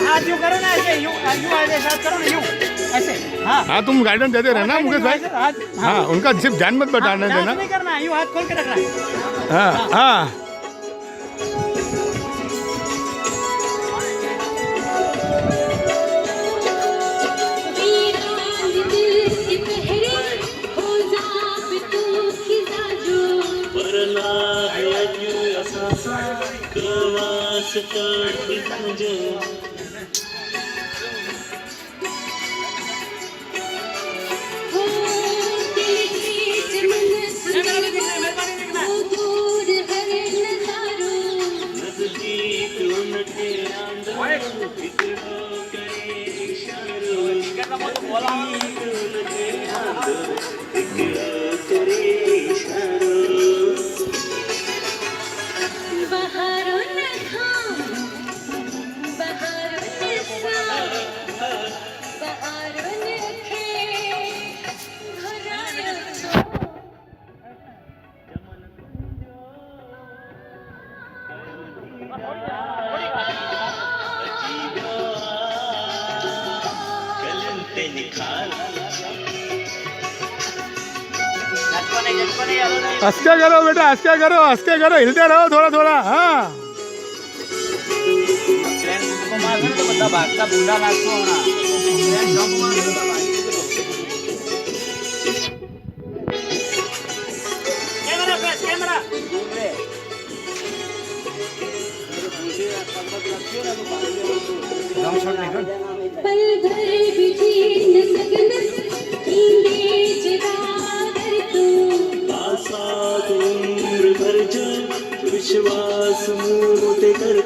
हाथ यूं करो ना, ऐसे यूं यूं ऐसे साथ करो ना, यूं ऐसे। हाँ हाँ, तुम गाइडेंस देते रहना मुकेश भाई। हाँ, उनका सिर्फ ध्यान मत बताने देना। नहीं करना, यूं हाथ खोल के रखना। हाँ हाँ हंसके करो बेटा, हंसके करो, हंसके करो, हिलते रहो थोड़ा थोड़ा। हाँ भागता बूढ़ा लागतो होना। कैमरा प्रेस, कैमरा पल भर बिजी न सगन कींदे जगाकर तू आशा उम्र भर जो विश्वास मोते कर